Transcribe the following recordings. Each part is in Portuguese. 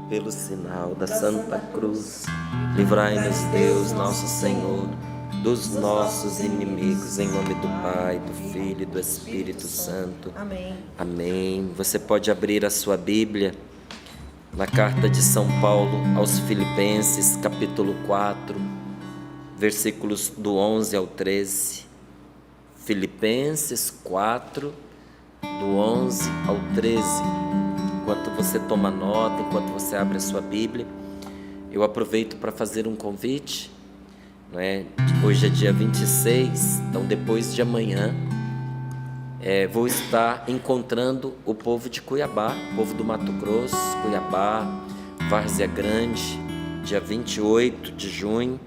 Pelo sinal da Santa Cruz, livrai-nos Deus, nosso Senhor, dos nossos inimigos, em nome do Pai, do Filho e do Espírito Santo. Amém. Amém. Você pode abrir a sua Bíblia na carta de São Paulo aos Filipenses, capítulo 4, versículos do 11 ao 13. Filipenses 4, do 11 ao 13. Enquanto você toma nota, enquanto você abre a sua Bíblia, eu aproveito para fazer um convite, não é? Hoje é dia 26, então depois de amanhã vou estar encontrando o povo de Cuiabá, o povo do Mato Grosso, Cuiabá, Várzea Grande, dia 28 de junho,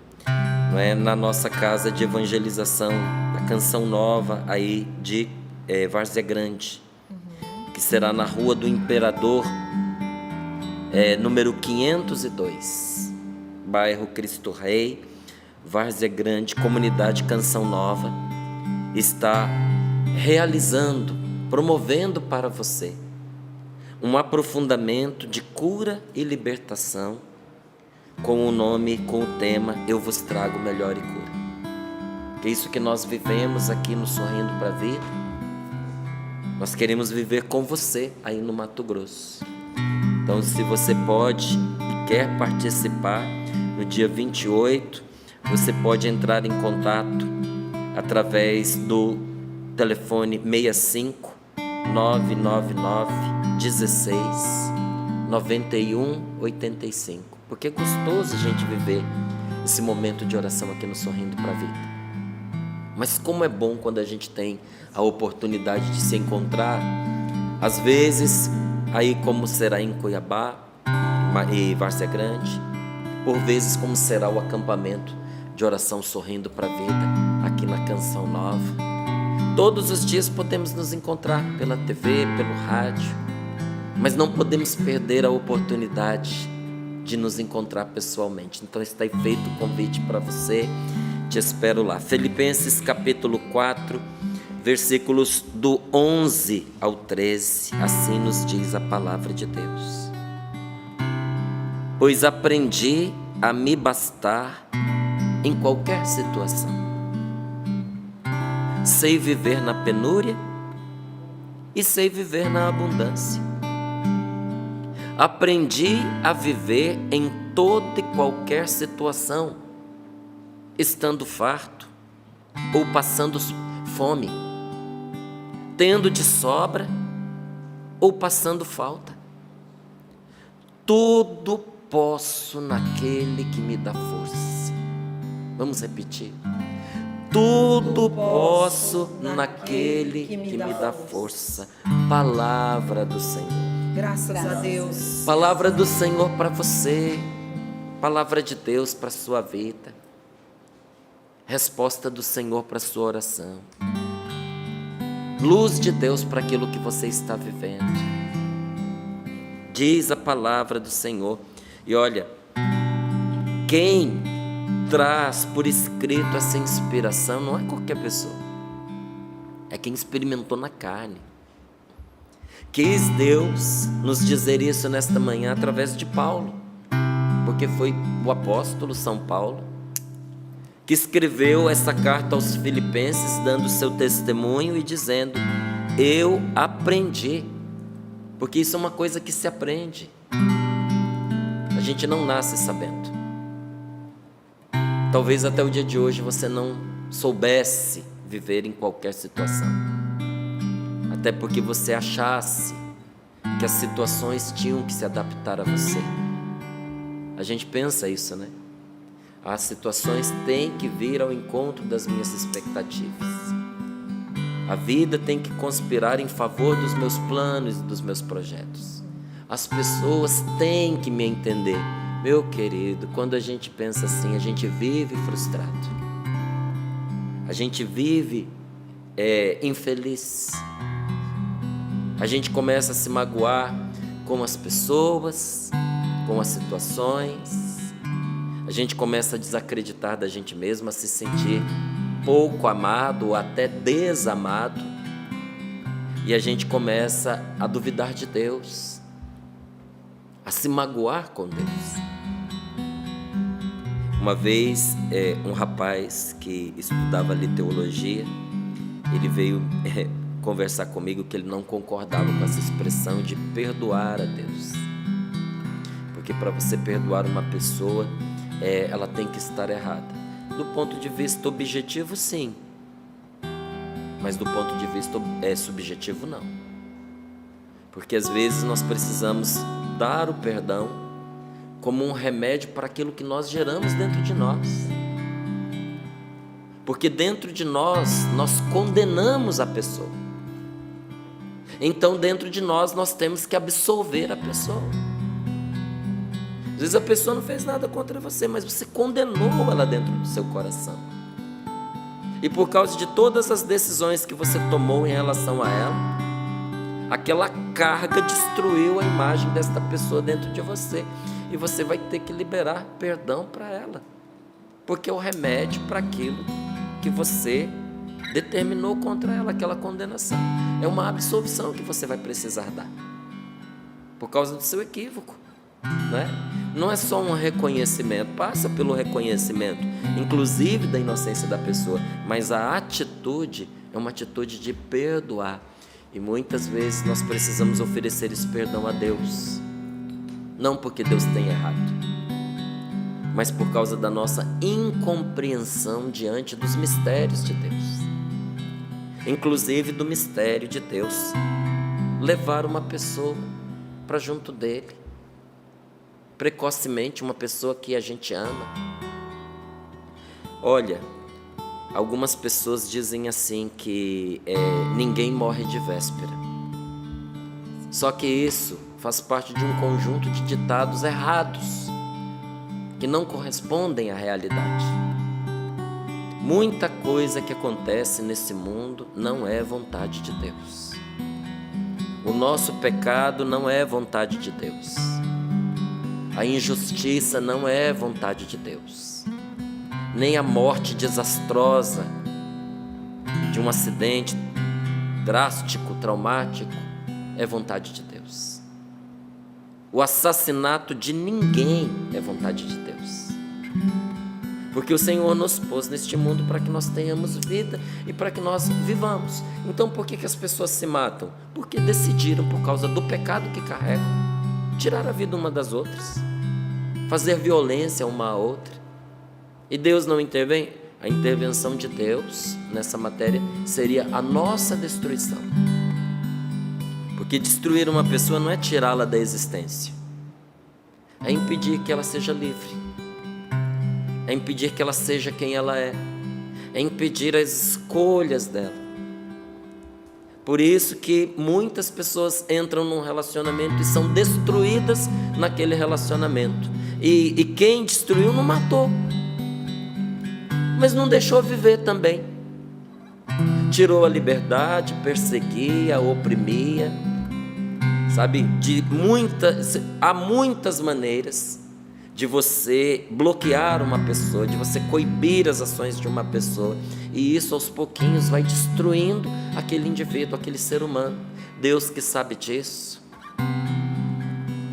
não é? Na nossa casa de evangelização, da Canção Nova aí de Várzea Grande, que será na Rua do Imperador, número 502, bairro Cristo Rei, Várzea Grande, comunidade Canção Nova, está realizando, promovendo para você um aprofundamento de cura e libertação com o tema Eu Vos Trago Melhor e Cura. Que é isso que nós vivemos aqui no Sorrindo para a Vida. Nós queremos viver com você aí no Mato Grosso. Então, se você pode e quer participar, no dia 28, você pode entrar em contato através do telefone 65 999 16 91 85. Porque é gostoso a gente viver esse momento de oração aqui no Sorrindo para a Vida. Mas como é bom quando a gente tem a oportunidade de se encontrar, às vezes, aí como será em Cuiabá e Várzea Grande, por vezes como será o acampamento de oração Sorrindo para a Vida, aqui na Canção Nova. Todos os dias podemos nos encontrar pela TV, pelo rádio, mas não podemos perder a oportunidade de nos encontrar pessoalmente. Então está aí feito o convite para você. Te espero lá. Filipenses capítulo 4, versículos do 11 ao 13. Assim nos diz a palavra de Deus. Pois aprendi a me bastar em qualquer situação. Sei viver na penúria e sei viver na abundância. Aprendi a viver em toda e qualquer situação, estando farto ou passando fome, tendo de sobra ou passando falta. Tudo posso naquele que me dá força. Vamos repetir. Tudo posso naquele que me dá força. Palavra do Senhor. Graças a Deus. Palavra do Senhor para você. Palavra de Deus para a sua vida. Resposta do Senhor para a sua oração. Luz de Deus para aquilo que você está vivendo. Diz a palavra do Senhor. E olha, quem traz por escrito essa inspiração não é qualquer pessoa. É quem experimentou na carne. Quis Deus nos dizer isso nesta manhã através de Paulo. Porque foi o apóstolo São Paulo que escreveu essa carta aos Filipenses, dando seu testemunho e dizendo: eu aprendi. Porque isso é uma coisa que se aprende. A gente não nasce sabendo. Talvez até o dia de hoje você não soubesse viver em qualquer situação. Até porque você achasse que as situações tinham que se adaptar a você. A gente pensa isso, né? As situações têm que vir ao encontro das minhas expectativas. A vida tem que conspirar em favor dos meus planos e dos meus projetos. As pessoas têm que me entender. Meu querido, quando a gente pensa assim, a gente vive frustrado. A gente vive infeliz. A gente começa a se magoar com as pessoas, com as situações. A gente começa a desacreditar da gente mesmo, a se sentir pouco amado ou até desamado. E a gente começa a duvidar de Deus. a se magoar com Deus. Uma vez, um rapaz que estudava ali teologia, ele veio conversar comigo que ele não concordava com essa expressão de perdoar a Deus. Porque para você perdoar uma pessoa, ela tem que estar errada. Do ponto de vista objetivo, sim. Mas do ponto de vista subjetivo, não. Porque às vezes nós precisamos dar o perdão como um remédio para aquilo que nós geramos dentro de nós. Porque dentro de nós condenamos a pessoa. Então dentro de nós temos que absolver a pessoa. Às vezes a pessoa não fez nada contra você, mas você condenou ela dentro do seu coração. E por causa de todas as decisões que você tomou em relação a ela, aquela carga destruiu a imagem desta pessoa dentro de você. E você vai ter que liberar perdão para ela. Porque é o remédio para aquilo que você determinou contra ela, aquela condenação. É uma absolvição que você vai precisar dar. Por causa do seu equívoco. Não é só um reconhecimento, passa pelo reconhecimento, inclusive da inocência da pessoa, mas a atitude é uma atitude de perdoar. E muitas vezes nós precisamos oferecer esse perdão a Deus, não porque Deus tem errado, mas por causa da nossa incompreensão diante dos mistérios de Deus, inclusive do mistério de Deus levar uma pessoa para junto dele, precocemente, uma pessoa que a gente ama. Olha, algumas pessoas dizem assim que ninguém morre de véspera. Só que isso faz parte de um conjunto de ditados errados, que não correspondem à realidade. Muita coisa que acontece nesse mundo não é vontade de Deus. O nosso pecado não é vontade de Deus. A injustiça não é vontade de Deus. Nem a morte desastrosa de um acidente drástico, traumático, é vontade de Deus. O assassinato de ninguém é vontade de Deus. Porque o Senhor nos pôs neste mundo para que nós tenhamos vida e para que nós vivamos. Então por que as pessoas se matam? Porque decidiram, por causa do pecado que carregam, tirar a vida uma das outras, fazer violência uma à outra. E Deus não intervém? A intervenção de Deus nessa matéria seria a nossa destruição. Porque destruir uma pessoa não é tirá-la da existência, é impedir que ela seja livre, é impedir que ela seja quem ela é impedir as escolhas dela. Por isso que muitas pessoas entram num relacionamento e são destruídas naquele relacionamento. E quem destruiu não matou, mas não deixou viver também. Tirou a liberdade, perseguia, oprimia. Sabe, há muitas maneiras de você bloquear uma pessoa, de você coibir as ações de uma pessoa, e isso aos pouquinhos vai destruindo aquele indivíduo, aquele ser humano. Deus, que sabe disso,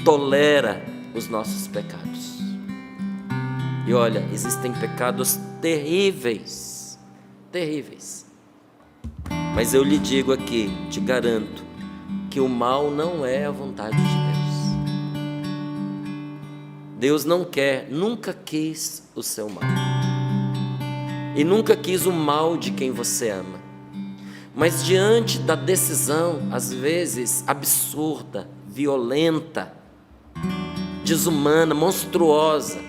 tolera os nossos pecados. E olha, existem pecados terríveis, terríveis. Mas eu lhe digo aqui, te garanto, que o mal não é a vontade de Deus. Deus não quer, nunca quis o seu mal. E nunca quis o mal de quem você ama. Mas diante da decisão, às vezes absurda, violenta, desumana, monstruosa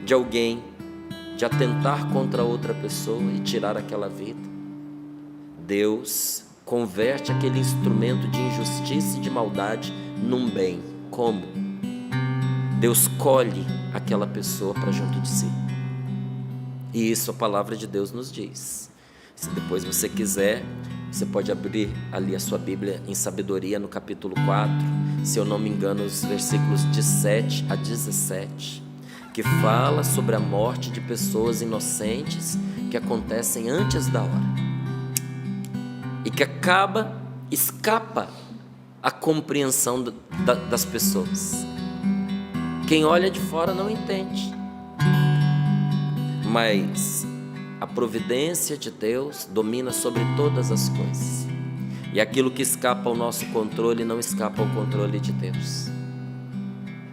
de alguém, de atentar contra outra pessoa e tirar aquela vida, Deus converte aquele instrumento de injustiça e de maldade num bem. Como? Deus colhe aquela pessoa para junto de si. E isso a palavra de Deus nos diz. Se depois você quiser, você pode abrir ali a sua Bíblia em Sabedoria, no capítulo 4, se eu não me engano, os versículos de 7 a 17, que fala sobre a morte de pessoas inocentes que acontecem antes da hora. E que escapa a compreensão das pessoas. Quem olha de fora não entende. Mas a providência de Deus domina sobre todas as coisas. E aquilo que escapa ao nosso controle não escapa ao controle de Deus.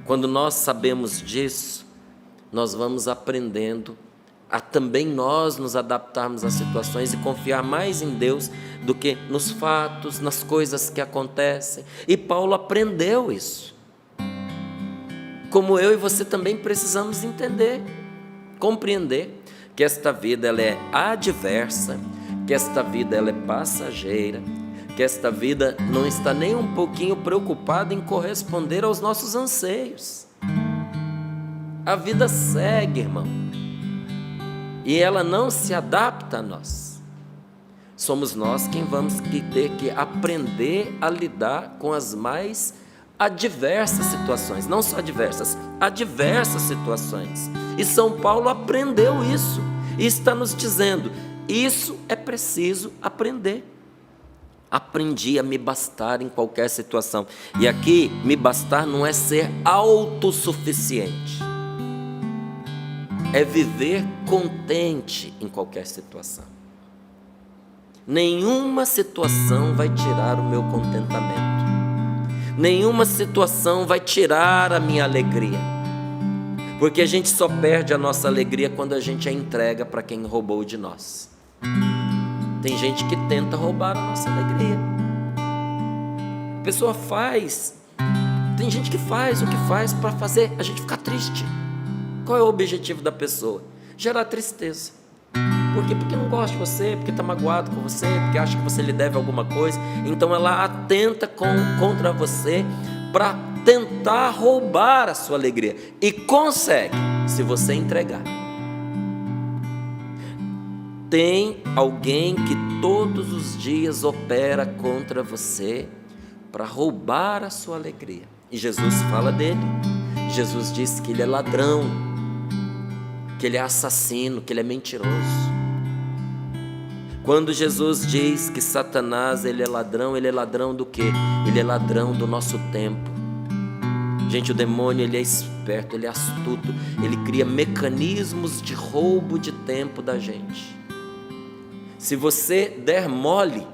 Quando nós sabemos disso, nós vamos aprendendo a também nós nos adaptarmos às situações e confiar mais em Deus do que nos fatos, nas coisas que acontecem. E Paulo aprendeu isso. Como eu e você também precisamos entender, compreender que esta vida ela é adversa, que esta vida ela é passageira, que esta vida não está nem um pouquinho preocupada em corresponder aos nossos anseios. A vida segue, irmão, e ela não se adapta a nós. Somos nós quem vamos ter que aprender a lidar com as mais adversas situações, não só adversas situações. E São Paulo aprendeu isso e está nos dizendo: isso é preciso aprender. Aprendi a me bastar em qualquer situação. E aqui, me bastar não é ser autossuficiente, é viver contente em qualquer situação. Nenhuma situação vai tirar o meu contentamento. Nenhuma situação vai tirar a minha alegria. Porque a gente só perde a nossa alegria quando a gente a entrega para quem roubou de nós. Tem gente que tenta roubar a nossa alegria. A pessoa faz. Tem gente que faz o que faz para fazer a gente ficar triste. Qual é o objetivo da pessoa? Gerar tristeza. Por quê? Porque não gosta de você, porque está magoado com você, porque acha que você lhe deve alguma coisa. Então ela atenta contra você para tentar roubar a sua alegria. E consegue, se você entregar. Tem alguém que todos os dias opera contra você para roubar a sua alegria. E Jesus fala dele. Jesus diz que ele é ladrão, que ele é assassino, que ele é mentiroso. Quando Jesus diz que Satanás ele é ladrão do quê? Ele é ladrão do nosso tempo. Gente, o demônio ele é esperto, ele é astuto, ele cria mecanismos de roubo de tempo da gente. Se você der mole,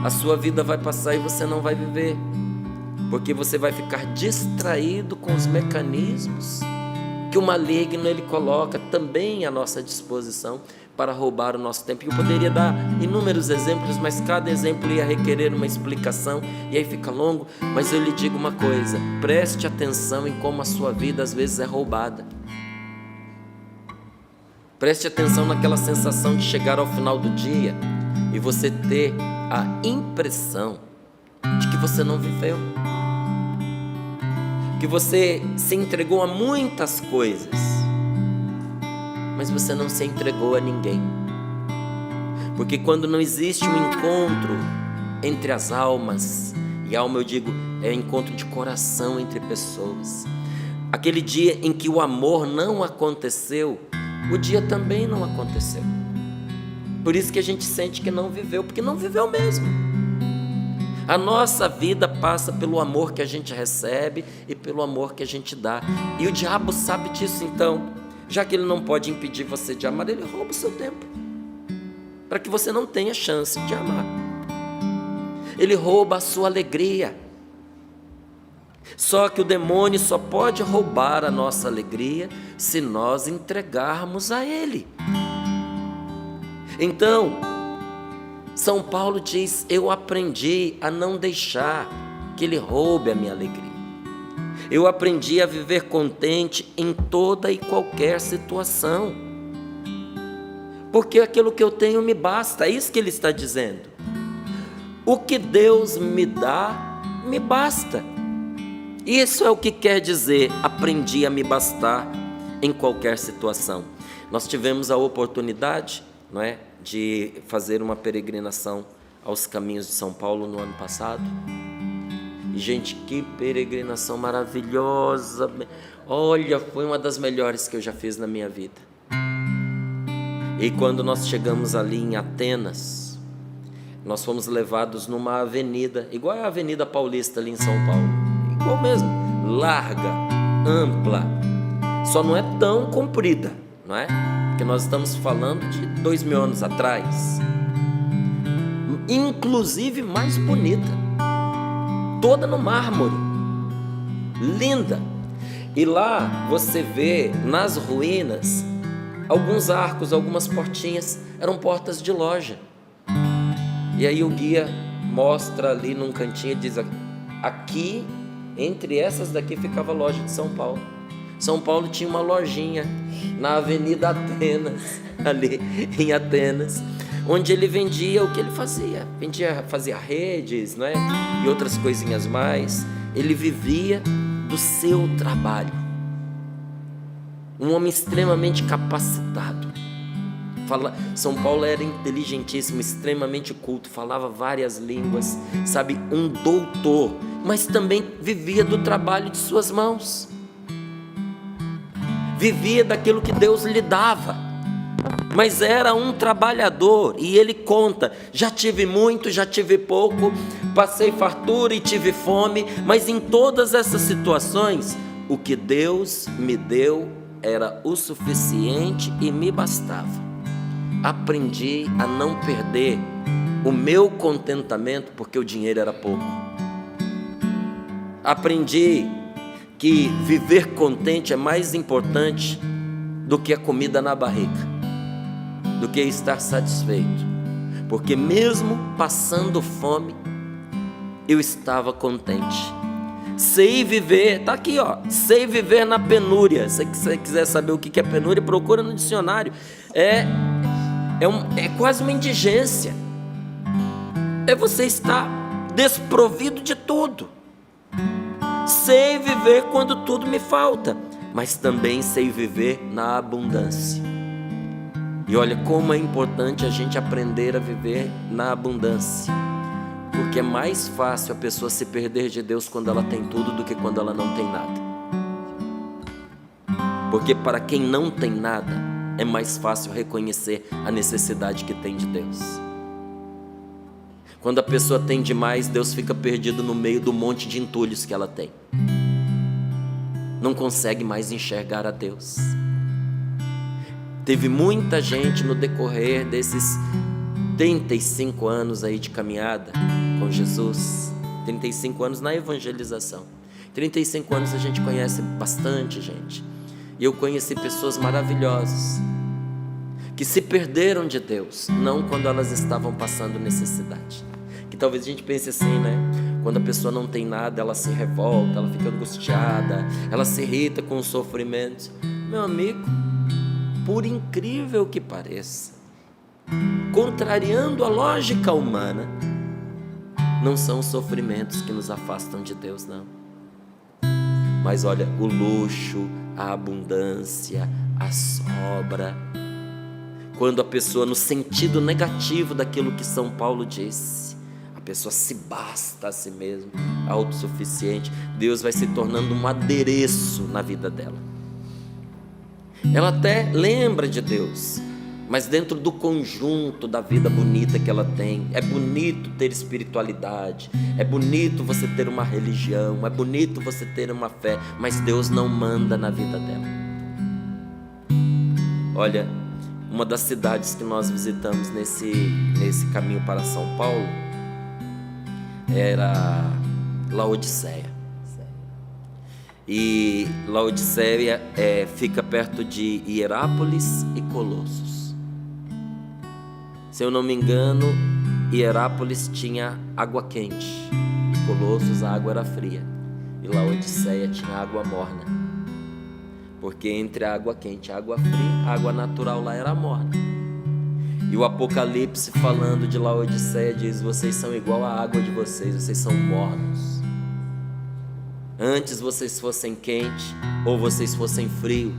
a sua vida vai passar e você não vai viver, porque você vai ficar distraído com os mecanismos que o maligno ele coloca também à nossa disposição para roubar o nosso tempo. E eu poderia dar inúmeros exemplos, mas cada exemplo ia requerer uma explicação e aí fica longo. Mas eu lhe digo uma coisa: preste atenção em como a sua vida às vezes é roubada. Preste atenção naquela sensação de chegar ao final do dia e você ter a impressão de que você não viveu, que você se entregou a muitas coisas, mas você não se entregou a ninguém. Porque quando não existe um encontro entre as almas, e alma eu digo, é encontro de coração entre pessoas, aquele dia em que o amor não aconteceu, o dia também não aconteceu. Por isso que a gente sente que não viveu, porque não viveu mesmo. A nossa vida passa pelo amor que a gente recebe e pelo amor que a gente dá. E o diabo sabe disso, então, já que ele não pode impedir você de amar, ele rouba o seu tempo, para que você não tenha chance de amar. Ele rouba a sua alegria. Só que o demônio só pode roubar a nossa alegria se nós entregarmos a ele. Então, São Paulo diz: eu aprendi a não deixar que ele roube a minha alegria. Eu aprendi a viver contente em toda e qualquer situação, porque aquilo que eu tenho me basta. É isso que ele está dizendo. O que Deus me dá, me basta. Isso é o que quer dizer: aprendi a me bastar em qualquer situação. Nós tivemos a oportunidade, não é, de fazer uma peregrinação aos caminhos de São Paulo no ano passado. E, gente, que peregrinação maravilhosa! Olha, foi uma das melhores que eu já fiz na minha vida. E quando nós chegamos ali em Atenas, nós fomos levados numa avenida, igual a Avenida Paulista ali em São Paulo, igual mesmo, larga, ampla, só não é tão comprida, não é? Porque nós estamos falando de 2000 anos atrás. Inclusive mais bonita, toda no mármore, linda. E lá você vê nas ruínas alguns arcos, algumas portinhas, eram portas de loja. E aí o guia mostra ali num cantinho e diz: aqui, entre essas daqui, ficava a loja de São Paulo. São Paulo tinha uma lojinha na Avenida Atenas, ali em Atenas, onde ele vendia o que ele fazia. Fazia redes, não é? E outras coisinhas mais. Ele vivia do seu trabalho. Um homem extremamente capacitado. São Paulo era inteligentíssimo, extremamente culto, falava várias línguas, sabe, um doutor, mas também vivia do trabalho de suas mãos. Vivia daquilo que Deus lhe dava, mas era um trabalhador. E ele conta: já tive muito, já tive pouco, passei fartura e tive fome, mas em todas essas situações, o que Deus me deu era o suficiente e me bastava. Aprendi a não perder o meu contentamento porque o dinheiro era pouco. Aprendi que viver contente é mais importante do que a comida na barriga, do que estar satisfeito, porque mesmo passando fome, eu estava contente. Sei viver, tá aqui ó, sei viver na penúria. Se você quiser saber o que é penúria, procura no dicionário. É quase uma indigência, é você estar desprovido de tudo. Sei viver quando tudo me falta, mas também sei viver na abundância. E olha como é importante a gente aprender a viver na abundância, porque é mais fácil a pessoa se perder de Deus quando ela tem tudo do que quando ela não tem nada. Porque para quem não tem nada, é mais fácil reconhecer a necessidade que tem de Deus. Quando a pessoa tem demais, Deus fica perdido no meio do monte de entulhos que ela tem. Não consegue mais enxergar a Deus. Teve muita gente no decorrer desses 35 anos aí de caminhada com Jesus, 35 anos na evangelização, 35 anos a gente conhece bastante gente. E eu conheci pessoas maravilhosas que se perderam de Deus, não quando elas estavam passando necessidade. Que talvez a gente pense assim, né? Quando a pessoa não tem nada, ela se revolta, ela fica angustiada, ela se irrita com o sofrimento. Meu amigo, por incrível que pareça, contrariando a lógica humana, não são os sofrimentos que nos afastam de Deus, não. Mas olha, o luxo, a abundância, a sobra. Quando a pessoa, no sentido negativo daquilo que São Paulo disse, a pessoa se basta a si mesma, autossuficiente, Deus vai se tornando um adereço na vida dela. Ela até lembra de Deus, mas dentro do conjunto da vida bonita que ela tem. É bonito ter espiritualidade, é bonito você ter uma religião, é bonito você ter uma fé, mas Deus não manda na vida dela. Olha, uma das cidades que nós visitamos nesse caminho para São Paulo era Laodiceia. E Laodiceia fica perto de Hierápolis e Colossos. Se eu não me engano, Hierápolis tinha água quente, Colossos a água era fria, e Laodiceia tinha água morna, porque entre a água quente e a água fria, a água natural lá era morna. E o Apocalipse, falando de Laodiceia, diz: vocês são igual à água de vocês são mornos. Antes vocês fossem quente ou vocês fossem frio,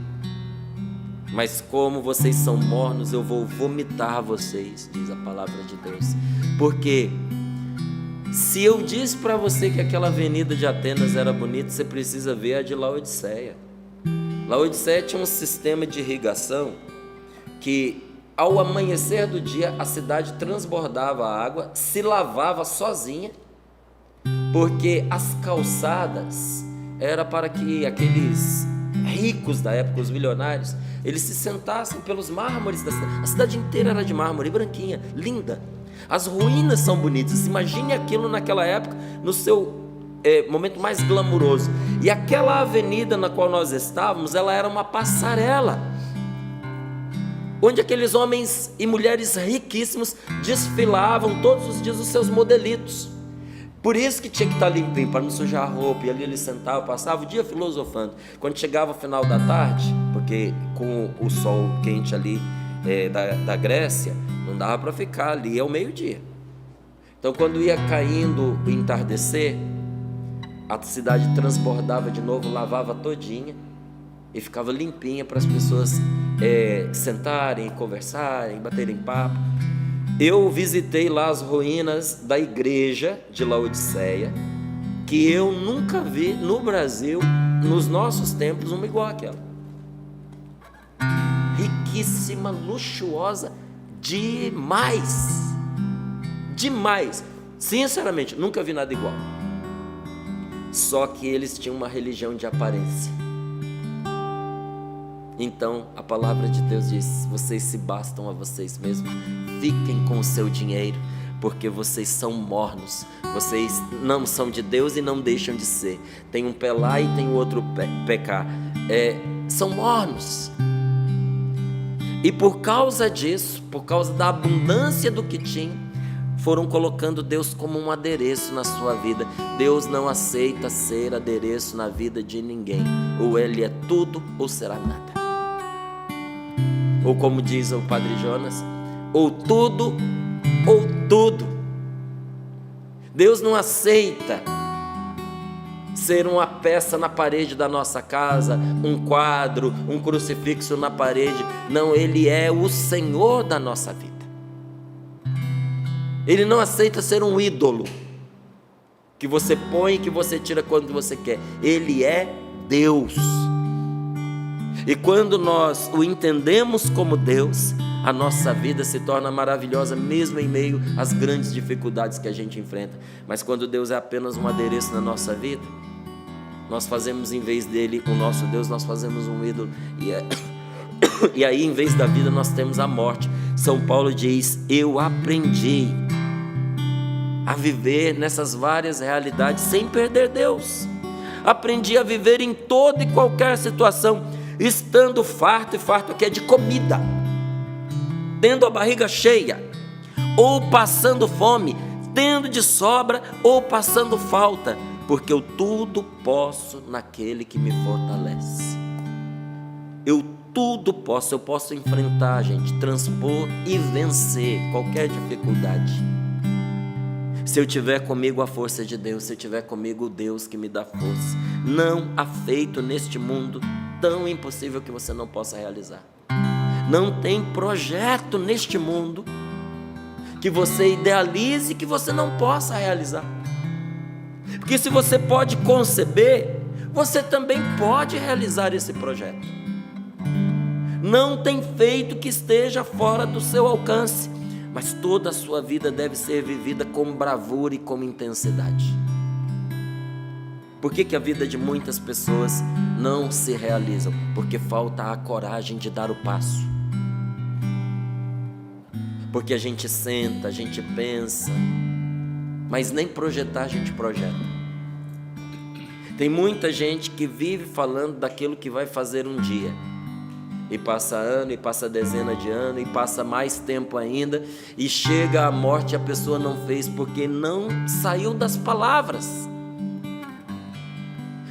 mas como vocês são mornos, eu vou vomitar vocês, diz a palavra de Deus. Porque se eu disse para você que aquela avenida de Atenas era bonita, você precisa ver a de Laodiceia. Laodiceia tinha um sistema de irrigação que, ao amanhecer do dia, a cidade transbordava a água, se lavava sozinha, porque as calçadas era para que aqueles ricos da época, os milionários, eles se sentassem pelos mármores da cidade. A cidade inteira era de mármore, branquinha, linda. As ruínas são bonitas. Imagine aquilo naquela época, no seu momento mais glamuroso. E aquela avenida na qual nós estávamos, ela era uma passarela, onde aqueles homens e mulheres riquíssimos desfilavam todos os dias os seus modelitos. Por isso que tinha que estar limpinho, para não sujar a roupa. E ali eles sentavam, passavam o dia filosofando. Quando chegava o final da tarde, porque com o sol quente ali da Grécia, não dava para ficar ali ao meio-dia. Então, quando ia caindo o entardecer, a cidade transbordava de novo, lavava todinha e ficava limpinha para as pessoas sentarem, conversarem, baterem papo. Eu visitei lá as ruínas da igreja de Laodiceia, que eu nunca vi no Brasil, nos nossos templos, uma igual àquela. Riquíssima, luxuosa, demais. Demais. Sinceramente, nunca vi nada igual. Só que eles tinham uma religião de aparência. Então a palavra de Deus diz: vocês se bastam a vocês mesmos, fiquem com o seu dinheiro, porque vocês são mornos, vocês não são de Deus e não deixam de ser. Tem um pé lá e tem o outro pé cá. São mornos. E por causa disso, por causa da abundância do que tinham, foram colocando Deus como um adereço na sua vida. Deus não aceita ser adereço na vida de ninguém. Ou ele é tudo ou será nada. Ou como diz o Padre Jonas, ou tudo ou tudo. Deus não aceita ser uma peça na parede da nossa casa, um quadro, um crucifixo na parede. Não, ele é o Senhor da nossa vida. Ele não aceita ser um ídolo que você põe e que você tira quando você quer. Ele é Deus. E quando nós o entendemos como Deus, a nossa vida se torna maravilhosa, mesmo em meio às grandes dificuldades que a gente enfrenta. Mas quando Deus é apenas um adereço na nossa vida, nós fazemos, em vez dele, o nosso Deus, nós fazemos um ídolo. E aí, em vez da vida, nós temos a morte. São Paulo diz: eu aprendi a viver nessas várias realidades sem perder Deus. Aprendi a viver em toda e qualquer situação, estando farto, e farto aqui é de comida, tendo a barriga cheia, ou passando fome, tendo de sobra, ou passando falta, porque eu tudo posso naquele que me fortalece. Eu tudo posso, eu posso enfrentar, gente, transpor e vencer qualquer dificuldade. Se eu tiver comigo a força de Deus, se eu tiver comigo o Deus que me dá força, não há feito neste mundo tão impossível que você não possa realizar. Não tem projeto neste mundo que você idealize que você não possa realizar. Porque se você pode conceber, você também pode realizar esse projeto. Não tem feito que esteja fora do seu alcance, mas toda a sua vida deve ser vivida com bravura e com intensidade. Por que a vida de muitas pessoas não se realiza? Porque falta a coragem de dar o passo. Porque a gente senta, a gente pensa, mas nem projetar a gente projeta. Tem muita gente que vive falando daquilo que vai fazer um dia, e passa ano, e passa dezena de ano, e passa mais tempo ainda, e chega a morte e a pessoa não fez, porque não saiu das palavras.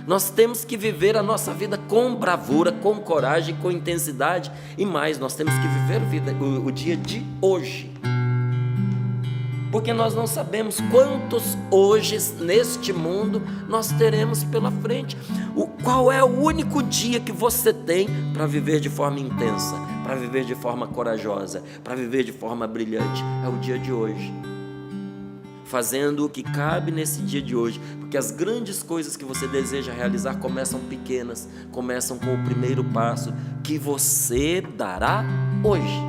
Nós temos que viver a nossa vida com bravura, com coragem, com intensidade, e mais, nós temos que viver o dia de hoje, porque nós não sabemos quantos hoje neste mundo nós teremos pela frente. Qual é o único dia que você tem para viver de forma intensa, para viver de forma corajosa, para viver de forma brilhante? É o dia de hoje, fazendo o que cabe nesse dia de hoje, porque as grandes coisas que você deseja realizar começam pequenas, começam com o primeiro passo que você dará hoje.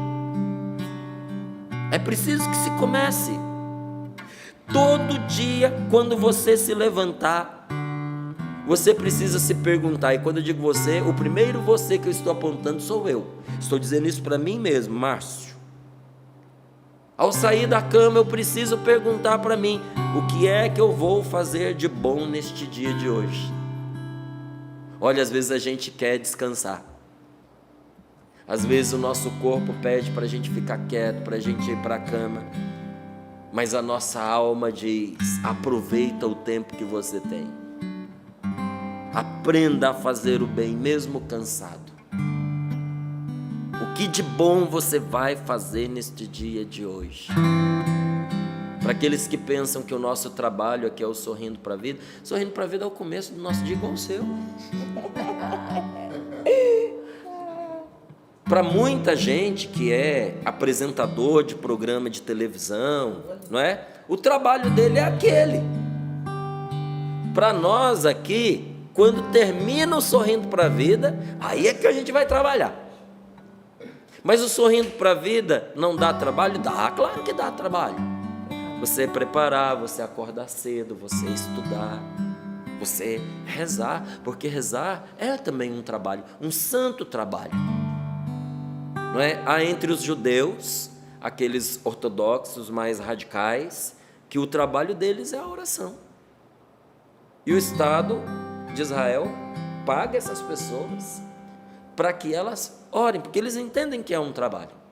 É preciso que se comece. Todo dia, quando você se levantar, Você precisa se perguntar, e quando eu digo você, o primeiro você que eu estou apontando sou eu. Estou dizendo isso para mim mesmo, Márcio. Ao sair da cama eu preciso perguntar para mim, o que é que eu vou fazer de bom neste dia de hoje? Olha, às vezes a gente quer descansar. Às vezes o nosso corpo pede para a gente ficar quieto, para a gente ir para a cama. Mas a nossa alma diz, aproveita o tempo que você tem. Aprenda a fazer o bem, mesmo cansado. O que de bom você vai fazer neste dia de hoje? Para aqueles que pensam que o nosso trabalho aqui é o Sorrindo para a Vida, Sorrindo para a Vida é o começo do nosso dia igual o seu. Para muita gente que é apresentador de programa de televisão, não é? O trabalho dele é aquele. Para nós aqui, quando termina o Sorrindo para a Vida, aí é que a gente vai trabalhar. Mas o Sorrindo para a Vida não dá trabalho? Dá, claro que dá trabalho. Você preparar, você acordar cedo, você estudar, você rezar, porque rezar é também um trabalho, um santo trabalho. Não é? Há entre os judeus, aqueles ortodoxos mais radicais, que o trabalho deles é a oração. E o Estado de Israel paga essas pessoas para que elas orem, porque eles entendem que é um trabalho.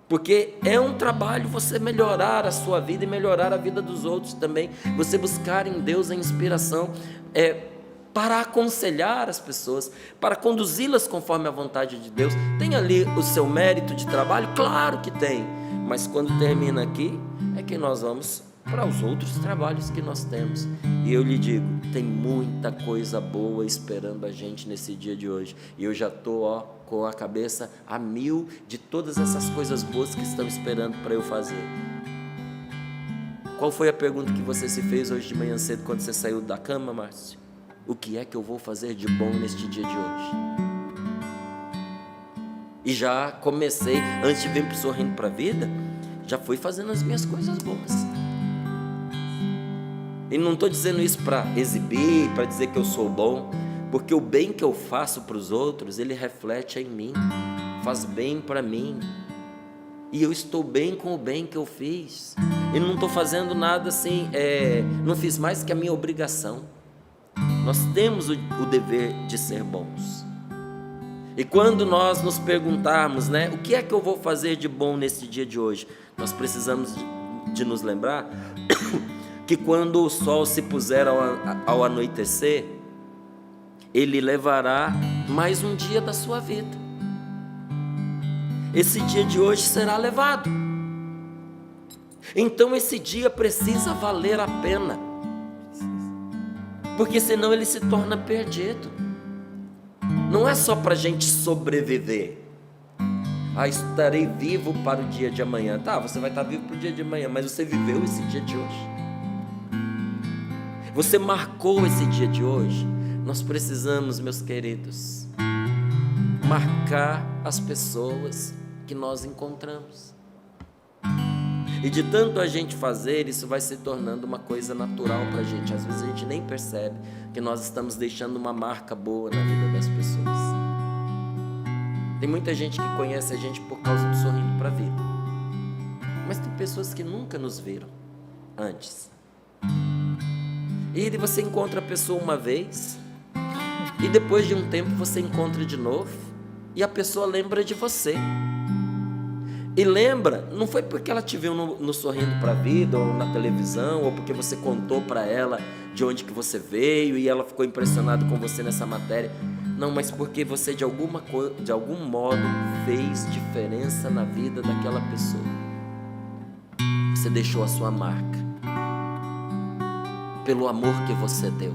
Porque é um trabalho você melhorar a sua vida e melhorar a vida dos outros também. Você buscar em Deus a inspiração para aconselhar as pessoas, para conduzi-las conforme a vontade de Deus. Tem ali o seu mérito de trabalho? Claro que tem. Mas quando termina aqui, é que nós vamos para os outros trabalhos que nós temos. E eu lhe digo, tem muita coisa boa esperando a gente nesse dia de hoje. E eu já estou com a cabeça a mil de todas essas coisas boas que estão esperando para eu fazer. Qual foi a pergunta que você se fez hoje de manhã cedo quando você saiu da cama, Márcio? O que é que eu vou fazer de bom neste dia de hoje? E já comecei, antes de vir para o Sorrindo para a Vida, já fui fazendo as minhas coisas boas. E não estou dizendo isso para exibir, para dizer que eu sou bom, porque o bem que eu faço para os outros, ele reflete em mim, faz bem para mim, e eu estou bem com o bem que eu fiz, e não estou fazendo nada assim, não fiz mais que a minha obrigação. Nós temos o dever de ser bons. E quando nós nos perguntarmos, né, o que é que eu vou fazer de bom nesse dia de hoje, nós precisamos de nos lembrar que quando o sol se puser ao anoitecer, ele levará mais um dia da sua vida. Esse dia de hoje será levado. Então esse dia precisa valer a pena, porque senão ele se torna perdido. Não é só para a gente sobreviver. Estarei vivo para o dia de amanhã. Tá, você vai estar vivo para o dia de amanhã, mas você viveu esse dia de hoje? Você marcou esse dia de hoje? Nós precisamos, meus queridos, marcar as pessoas que nós encontramos. E de tanto a gente fazer, isso vai se tornando uma coisa natural para a gente. Às vezes a gente nem percebe que nós estamos deixando uma marca boa na vida das pessoas. Tem muita gente que conhece a gente por causa do Sorrindo para a Vida. Mas tem pessoas que nunca nos viram antes. E você encontra a pessoa uma vez, e depois de um tempo você encontra de novo, e a pessoa lembra de você. E lembra, não foi porque ela te viu no Sorrindo para a Vida, ou na televisão, ou porque você contou para ela de onde que você veio, e ela ficou impressionada com você nessa matéria. Não, mas porque você de algum modo fez diferença na vida daquela pessoa. Você deixou a sua marca. Pelo amor que você deu,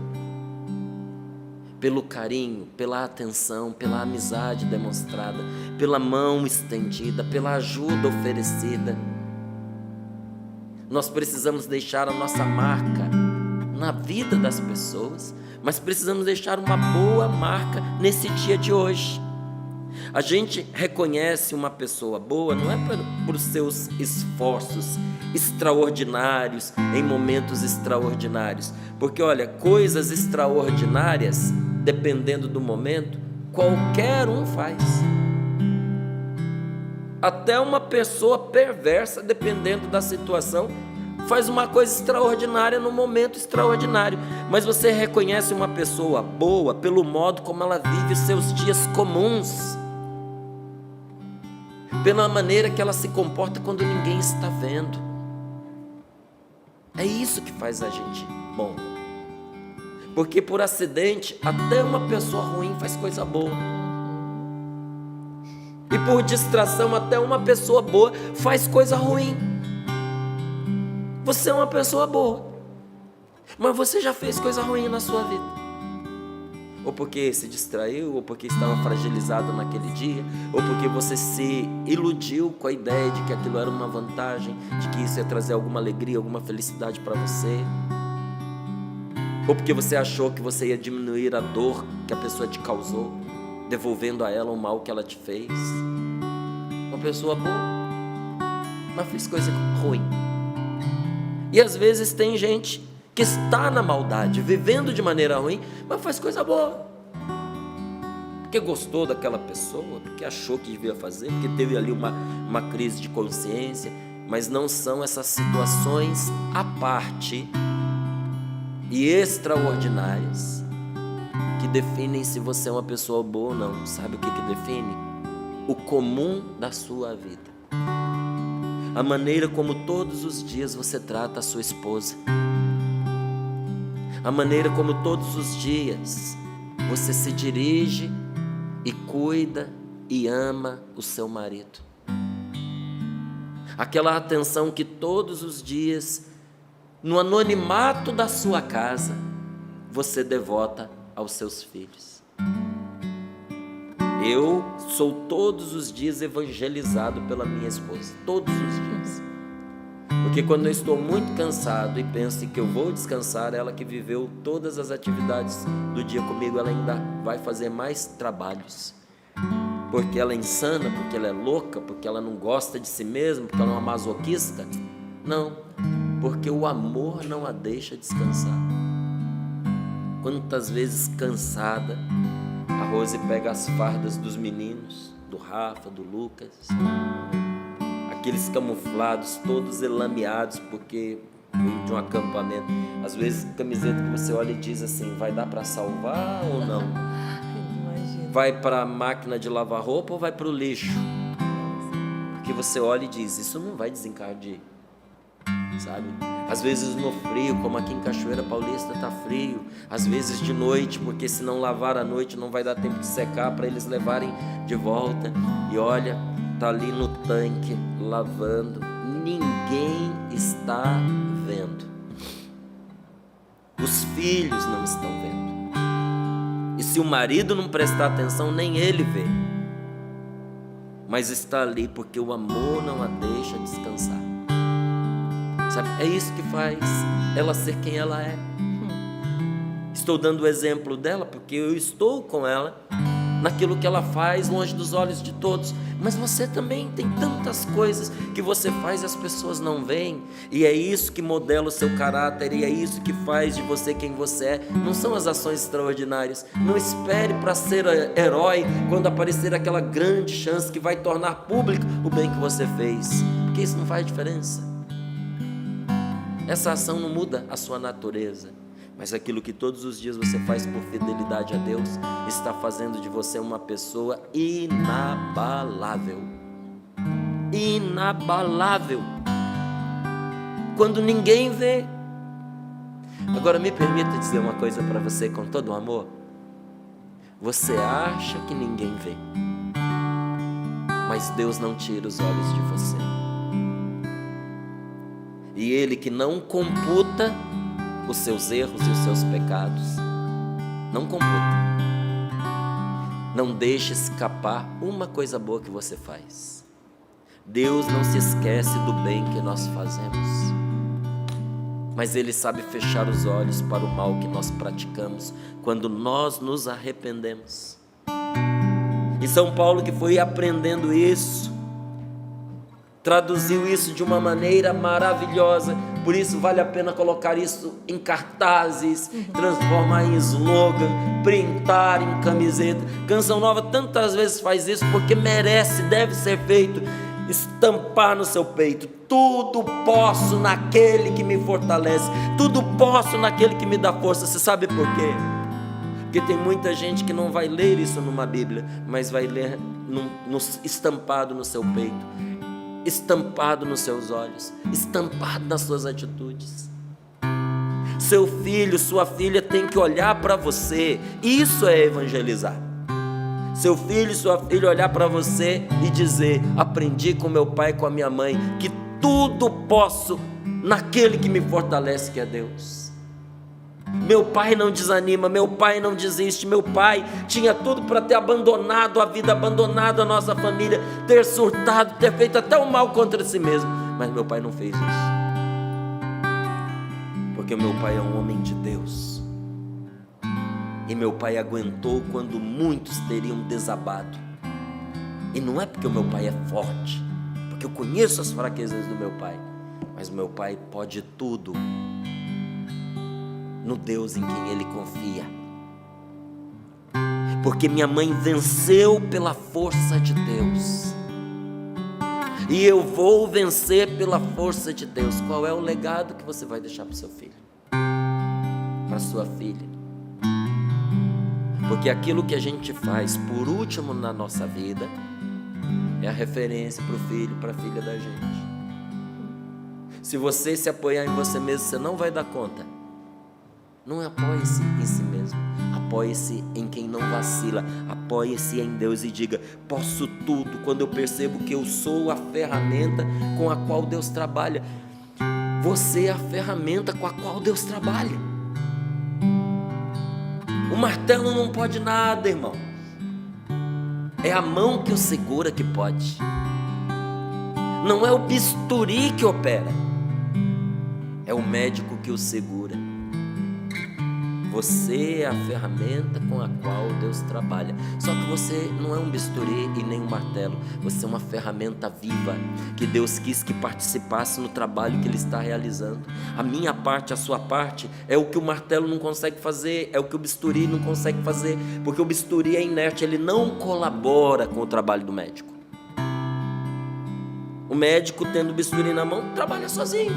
pelo carinho, pela atenção, pela amizade demonstrada, pela mão estendida, pela ajuda oferecida. Nós precisamos deixar a nossa marca na vida das pessoas, mas precisamos deixar uma boa marca nesse dia de hoje. A gente reconhece uma pessoa boa não é por seus esforços extraordinários, em momentos extraordinários. Porque olha, coisas extraordinárias, dependendo do momento, qualquer um faz. Até uma pessoa perversa, dependendo da situação, faz uma coisa extraordinária no momento extraordinário. Mas você reconhece uma pessoa boa pelo modo como ela vive os seus dias comuns, pela maneira que ela se comporta quando ninguém está vendo. É isso que faz a gente bom. Porque por acidente, até uma pessoa ruim faz coisa boa. E por distração, até uma pessoa boa faz coisa ruim. Você é uma pessoa boa, mas você já fez coisa ruim na sua vida. Ou porque se distraiu, ou porque estava fragilizado naquele dia, ou porque você se iludiu com a ideia de que aquilo era uma vantagem, de que isso ia trazer alguma alegria, alguma felicidade para você. Ou porque você achou que você ia diminuir a dor que a pessoa te causou, devolvendo a ela o mal que ela te fez. Uma pessoa boa, mas fez coisa ruim. E às vezes tem gente que está na maldade, vivendo de maneira ruim, mas faz coisa boa. Porque gostou daquela pessoa, porque achou que devia fazer, porque teve ali uma crise de consciência. Mas não são essas situações à parte e extraordinárias que definem se você é uma pessoa boa ou não. Sabe o que define? O comum da sua vida. A maneira como todos os dias você trata a sua esposa. A maneira como todos os dias você se dirige e cuida e ama o seu marido. Aquela atenção que todos os dias, no anonimato da sua casa, você devota aos seus filhos. Eu sou todos os dias evangelizado pela minha esposa, todos os dias. Porque quando eu estou muito cansado e penso que eu vou descansar, ela que viveu todas as atividades do dia comigo, ela ainda vai fazer mais trabalhos. Porque ela é insana, porque ela é louca, porque ela não gosta de si mesma, porque ela é uma masoquista. Não, porque o amor não a deixa descansar. Quantas vezes cansada, a Rose pega as fardas dos meninos, do Rafa, do Lucas, aqueles camuflados, todos elameados, porque veio de um acampamento. Às vezes, camiseta que você olha e diz assim, vai dar para salvar ou não? Vai para a máquina de lavar roupa ou vai para o lixo? Porque você olha e diz, isso não vai desencardir, sabe? Às vezes no frio, como aqui em Cachoeira Paulista está frio. Às vezes de noite, porque se não lavar à noite não vai dar tempo de secar para eles levarem de volta. E olha, está ali no tanque lavando, ninguém está vendo. Os filhos não estão vendo. E se o marido não prestar atenção, nem ele vê. Mas está ali porque o amor não a deixa descansar. Sabe? É isso que faz ela ser quem ela é. Estou dando o exemplo dela porque eu estou com ela naquilo que ela faz longe dos olhos de todos. Mas você também tem tantas coisas que você faz e as pessoas não veem. E é isso que modela o seu caráter, e é isso que faz de você quem você é. Não são as ações extraordinárias. Não espere para ser herói quando aparecer aquela grande chance que vai tornar público o bem que você fez, porque isso não faz diferença. Essa ação não muda a sua natureza, mas aquilo que todos os dias você faz por fidelidade a Deus está fazendo de você uma pessoa inabalável. Inabalável. Quando ninguém vê. Agora me permita dizer uma coisa para você com todo o amor. Você acha que ninguém vê, mas Deus não tira os olhos de você. E Ele que não computa os seus erros e os seus pecados, não computa, não deixe escapar uma coisa boa que você faz. Deus não se esquece do bem que nós fazemos, mas Ele sabe fechar os olhos para o mal que nós praticamos quando nós nos arrependemos. E São Paulo, que foi aprendendo isso, traduziu isso de uma maneira maravilhosa. Por isso vale a pena colocar isso em cartazes, transformar em slogan, printar em camiseta. Canção Nova tantas vezes faz isso porque merece, deve ser feito. Estampar no seu peito: tudo posso naquele que me fortalece, tudo posso naquele que me dá força. Você sabe por quê? Porque tem muita gente que não vai ler isso numa Bíblia, mas vai ler estampado no seu peito, estampado nos seus olhos, estampado nas suas atitudes. Seu filho, sua filha tem que olhar para você. Isso é evangelizar. Seu filho, sua filha olhar para você e dizer: aprendi com meu pai e com a minha mãe que tudo posso naquele que me fortalece, que é Deus. Meu pai não desanima, meu pai não desiste. Meu pai tinha tudo para ter abandonado a vida, abandonado a nossa família, ter surtado, ter feito até o mal contra si mesmo, mas meu pai não fez isso, porque meu pai é um homem de Deus. E meu pai aguentou quando muitos teriam desabado. E não é porque o meu pai é forte, porque eu conheço as fraquezas do meu pai, mas o meu pai pode tudo no Deus em quem ele confia. Porque minha mãe venceu pela força de Deus, e eu vou vencer pela força de Deus. Qual é o legado que você vai deixar para o seu filho, para a sua filha? Porque aquilo que a gente faz por último na nossa vida é a referência para o filho, para a filha da gente. Se você se apoiar em você mesmo, você não vai dar conta. Não apoie-se em si mesmo, apoie-se em quem não vacila, apoie-se em Deus e diga: posso tudo quando eu percebo que eu sou a ferramenta com a qual Deus trabalha. Você é a ferramenta com a qual Deus trabalha. O martelo não pode nada, irmão. É a mão que o segura que pode. Não é o bisturi que opera, é o médico que o segura. Você é a ferramenta com a qual Deus trabalha. Só que você não é um bisturi e nem um martelo. Você é uma ferramenta viva que Deus quis que participasse no trabalho que Ele está realizando. A minha parte, a sua parte, é o que o martelo não consegue fazer, é o que o bisturi não consegue fazer, porque o bisturi é inerte, ele não colabora com o trabalho do médico. O médico, tendo o bisturi na mão, trabalha sozinho.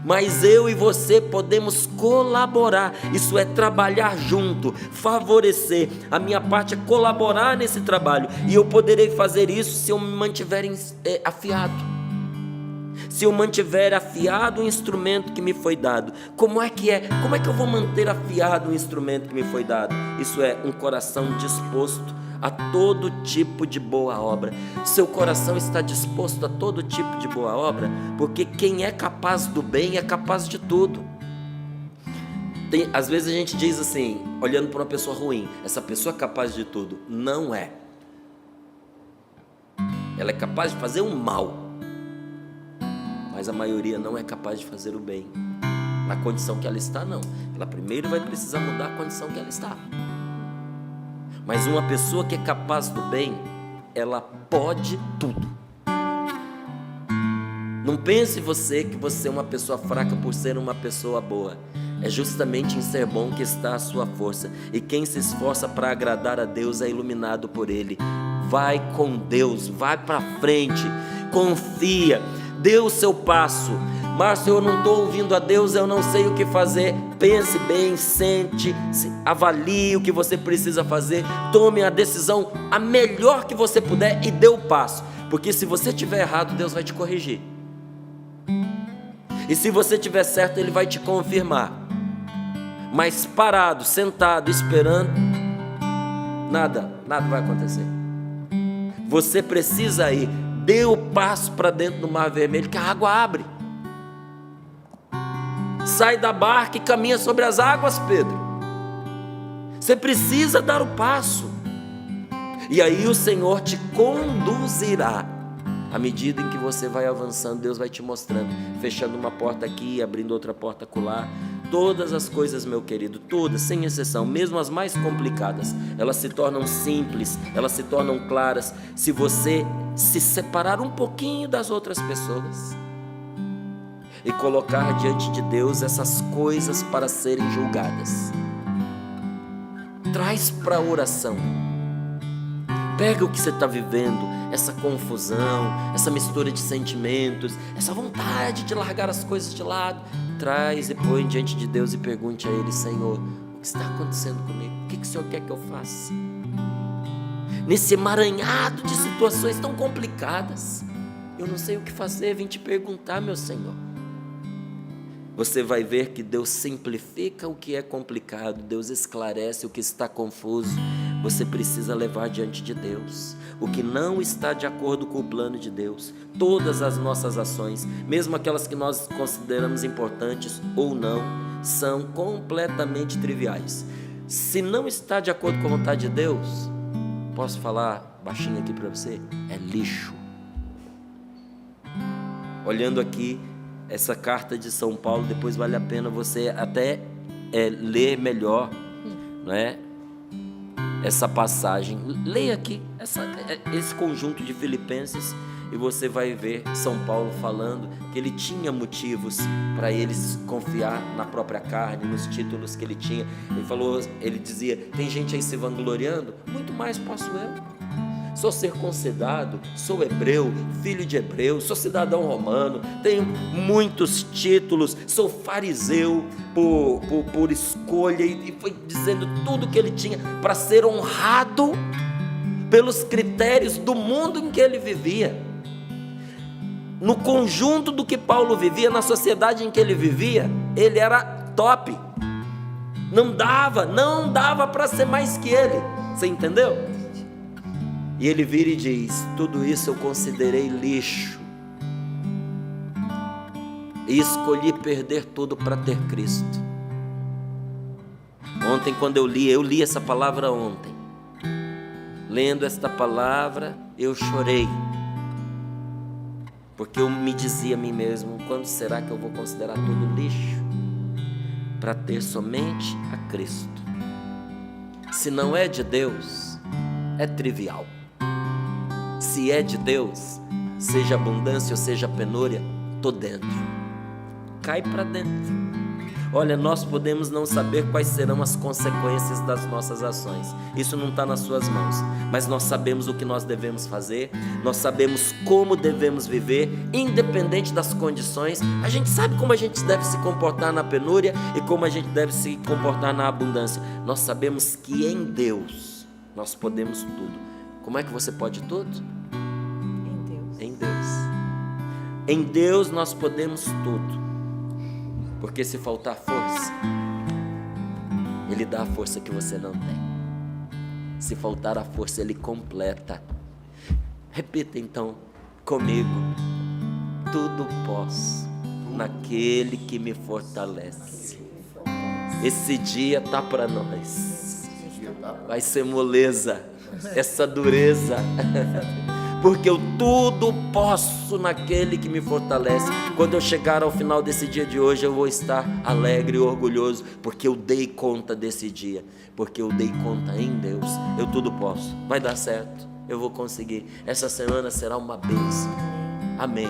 Mas eu e você podemos colaborar. Isso é trabalhar junto, favorecer. A minha parte é colaborar nesse trabalho, e eu poderei fazer isso se eu me mantiver afiado. Se eu mantiver afiado o instrumento que me foi dado. Como é que eu vou manter afiado o instrumento que me foi dado? Isso é um coração disposto a todo tipo de boa obra. Seu coração está disposto a todo tipo de boa obra, porque quem é capaz do bem é capaz de tudo. Às vezes a gente diz assim, olhando para uma pessoa ruim: essa pessoa é capaz de tudo. Não é. Ela é capaz de fazer o mal, mas a maioria não é capaz de fazer o bem. Na condição que ela está, não. Ela primeiro vai precisar mudar a condição que ela está. Mas uma pessoa que é capaz do bem, ela pode tudo. Não pense você que você é uma pessoa fraca por ser uma pessoa boa. É justamente em ser bom que está a sua força. E quem se esforça para agradar a Deus é iluminado por Ele. Vai com Deus, vai para frente, confia, dê o seu passo. Márcio, eu não estou ouvindo a Deus, eu não sei o que fazer. Pense bem, sente, avalie o que você precisa fazer, tome a decisão a melhor que você puder e dê o passo. Porque se você estiver errado, Deus vai te corrigir. E se você estiver certo, Ele vai te confirmar. Mas parado, sentado, esperando, nada vai acontecer. Você precisa ir, dê o passo para dentro do Mar Vermelho, que a água abre. Sai da barca e caminha sobre as águas, Pedro. Você precisa dar o passo. E aí o Senhor te conduzirá. À medida em que você vai avançando, Deus vai te mostrando, fechando uma porta aqui, abrindo outra porta acolá. Todas as coisas, meu querido, todas, sem exceção, mesmo as mais complicadas, elas se tornam simples, elas se tornam claras, se você se separar um pouquinho das outras pessoas e colocar diante de Deus essas coisas para serem julgadas. Traz para a oração. Pega o que você está vivendo, essa confusão, essa mistura de sentimentos, essa vontade de largar as coisas de lado. Traz e põe diante de Deus e pergunte a Ele: Senhor, o que está acontecendo comigo? O que o Senhor quer que eu faça? Nesse emaranhado de situações tão complicadas, eu não sei o que fazer, vim te perguntar, meu Senhor. Você vai ver que Deus simplifica o que é complicado, Deus esclarece o que está confuso. Você precisa levar diante de Deus o que não está de acordo com o plano de Deus. Todas as nossas ações, mesmo aquelas que nós consideramos importantes ou não, são completamente triviais. Se não está de acordo com a vontade de Deus, posso falar baixinho aqui para você? É lixo. Olhando aqui essa carta de São Paulo, depois vale a pena você até ler melhor, não é? Essa passagem. Leia aqui esse conjunto de Filipenses e você vai ver São Paulo falando que ele tinha motivos para eles confiar na própria carne, nos títulos que ele tinha. Ele dizia: tem gente aí se vangloriando, muito mais posso eu. Sou circuncidado, sou hebreu, filho de hebreu, sou cidadão romano, tenho muitos títulos, sou fariseu por escolha, e foi dizendo tudo que ele tinha para ser honrado pelos critérios do mundo em que ele vivia. No conjunto do que Paulo vivia, na sociedade em que ele vivia, ele era top. Não dava para ser mais que ele. Você entendeu? E ele vira e diz: tudo isso eu considerei lixo e escolhi perder tudo para ter Cristo. Ontem, quando eu li essa palavra ontem. Lendo esta palavra, eu chorei, porque eu me dizia a mim mesmo: quando será que eu vou considerar tudo lixo para ter somente a Cristo? Se não é de Deus, é trivial. Se é de Deus, seja abundância ou seja penúria, tô dentro. Cai para dentro. Olha, nós podemos não saber quais serão as consequências das nossas ações. Isso não está nas suas mãos. Mas nós sabemos o que nós devemos fazer. Nós sabemos como devemos viver, independente das condições. A gente sabe como a gente deve se comportar na penúria e como a gente deve se comportar na abundância. Nós sabemos que em Deus nós podemos tudo. Como é que você pode tudo? Em Deus. Em Deus. Em Deus nós podemos tudo. Porque se faltar força, Ele dá a força que você não tem. Se faltar a força, Ele completa. Repita então comigo: tudo posso naquele que me fortalece. Esse dia tá para nós. Vai ser moleza essa dureza, porque eu tudo posso naquele que me fortalece. Quando eu chegar ao final desse dia de hoje, eu vou estar alegre e orgulhoso, porque eu dei conta desse dia, porque eu dei conta em Deus. Eu tudo posso, vai dar certo, eu vou conseguir. Essa semana será uma bênção. Amém.